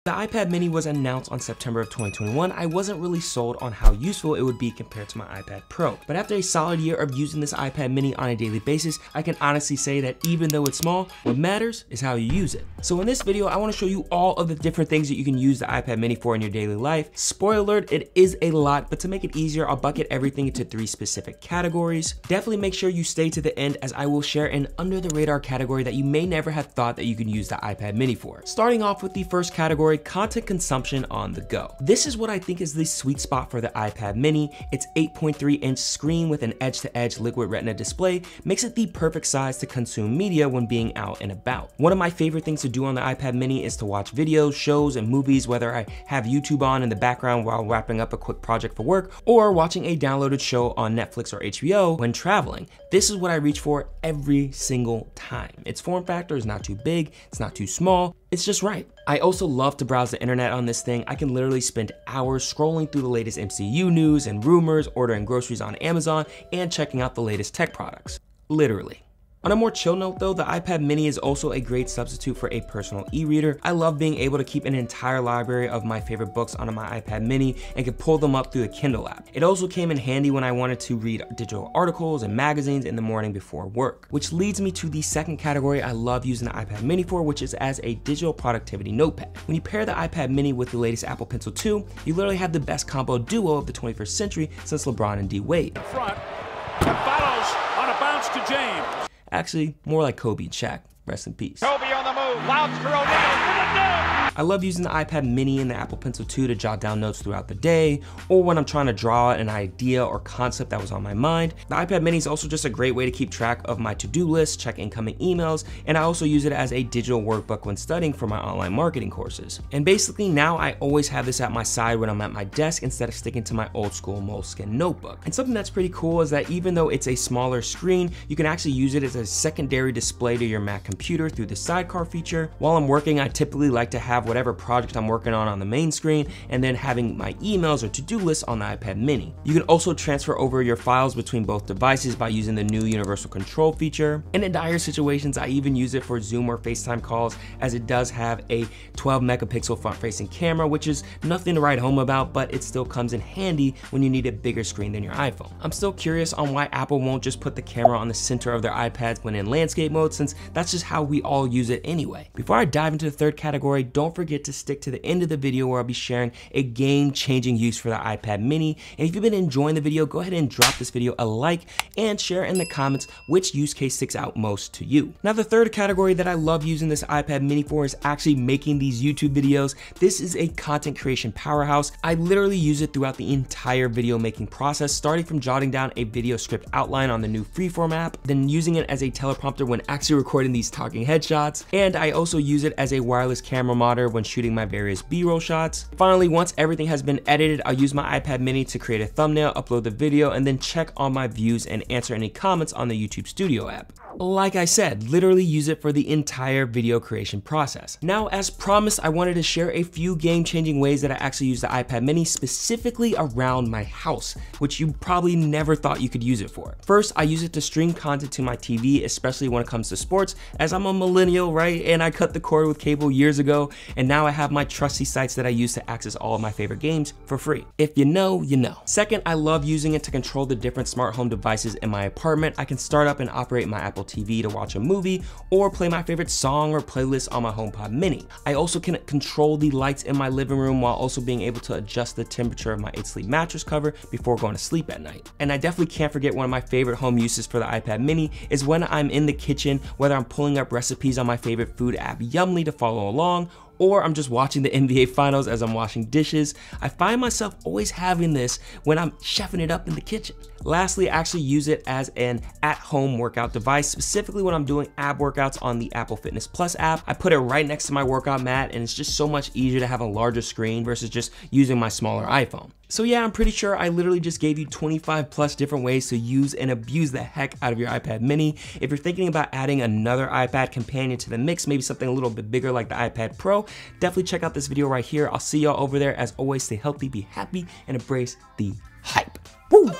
The iPad mini was announced on September of 2021. I wasn't really sold on how useful it would be compared to my iPad Pro, but after a solid year of using this iPad mini on a daily basis, I can honestly say that even though it's small, what matters is how you use it. So in this video, I want to show you all of the different things that you can use the iPad mini for in your daily life. Spoiler alert, it is a lot, but to make it easier, I'll bucket everything into 3 specific categories. Definitely make sure you stay to the end, as I will share an under the radar category that you may never have thought that you can use the iPad mini for. Starting off with the first category, content consumption on the go. This is what I think is the sweet spot for the iPad mini. Its 8.3-inch screen with an edge-to-edge liquid retina display makes it the perfect size to consume media when being out and about. One of my favorite things to do on the iPad mini is to watch videos, shows, and movies, whether I have YouTube on in the background while wrapping up a quick project for work, or watching a downloaded show on Netflix or HBO when traveling. This is what I reach for every single time. Its form factor is not too big, it's not too small, it's just right. I also love to browse the internet on this thing. I can literally spend hours scrolling through the latest MCU news and rumors, ordering groceries on Amazon, and checking out the latest tech products. Literally. On a more chill note though, the iPad mini is also a great substitute for a personal e-reader. I love being able to keep an entire library of my favorite books onto my iPad mini and can pull them up through the Kindle app. It also came in handy when I wanted to read digital articles and magazines in the morning before work. Which leads me to the second category I love using the iPad mini for, which is as a digital productivity notepad. When you pair the iPad mini with the latest Apple Pencil 2, you literally have the best combo duo of the 21st century since LeBron and D Wade. In front, and follows on a bounce to James. Actually, more like Kobe and Shaq. Rest in peace. Kobe on the move, Louds for O'Neal, for the dunk! I love using the iPad mini and the Apple Pencil 2 to jot down notes throughout the day, or when I'm trying to draw an idea or concept that was on my mind. The iPad mini is also just a great way to keep track of my to-do list, check incoming emails, and I also use it as a digital workbook when studying for my online marketing courses. And basically now I always have this at my side when I'm at my desk instead of sticking to my old school moleskin notebook. And something that's pretty cool is that even though it's a smaller screen, you can actually use it as a secondary display to your Mac computer through the sidecar feature. While I'm working, I typically like to have whatever project I'm working on the main screen, and then having my emails or to-do lists on the iPad mini. You can also transfer over your files between both devices by using the new universal control feature. And in dire situations, I even use it for Zoom or FaceTime calls, as it does have a 12 megapixel front-facing camera, which is nothing to write home about, but it still comes in handy when you need a bigger screen than your iPhone. I'm still curious on why Apple won't just put the camera on the center of their iPads when in landscape mode, since that's just how we all use it anyway. Before I dive into the third category, don't forget to stick to the end of the video where I'll be sharing a game-changing use for the iPad mini. And if you've been enjoying the video, go ahead and drop this video a like and share in the comments which use case sticks out most to you. Now, the third category that I love using this iPad mini for is actually making these YouTube videos. This is a content creation powerhouse. I literally use it throughout the entire video making process, starting from jotting down a video script outline on the new Freeform app, then using it as a teleprompter when actually recording these talking headshots, and I also use it as a wireless camera monitor when shooting my various B-roll shots. Finally, once everything has been edited, I'll use my iPad mini to create a thumbnail, upload the video, and then check on my views and answer any comments on the YouTube Studio app. Like I said, literally use it for the entire video creation process. Now, as promised, I wanted to share a few game-changing ways that I actually use the iPad mini specifically around my house, which you probably never thought you could use it for. First, I use it to stream content to my TV, especially when it comes to sports, as I'm a millennial, right? And I cut the cord with cable years ago, and now I have my trusty sites that I use to access all of my favorite games for free. If you know, you know. Second, I love using it to control the different smart home devices in my apartment. I can start up and operate my Apple TV to watch a movie or play my favorite song or playlist on my HomePod mini. I also can control the lights in my living room while also being able to adjust the temperature of my 8-sleep mattress cover before going to sleep at night. And I definitely can't forget one of my favorite home uses for the iPad mini is when I'm in the kitchen, whether I'm pulling up recipes on my favorite food app Yumly to follow along, or I'm just watching the NBA finals as I'm washing dishes. I find myself always having this when I'm chefing it up in the kitchen. Lastly, I actually use it as an at-home workout device, specifically when I'm doing ab workouts on the Apple Fitness Plus app. I put it right next to my workout mat, and it's just so much easier to have a larger screen versus just using my smaller iPhone. So yeah, I'm pretty sure I literally just gave you 25 plus different ways to use and abuse the heck out of your iPad mini. If you're thinking about adding another iPad companion to the mix, maybe something a little bit bigger like the iPad Pro, definitely check out this video right here. I'll see y'all over there. As always, stay healthy, be happy, and embrace the hype. Woo!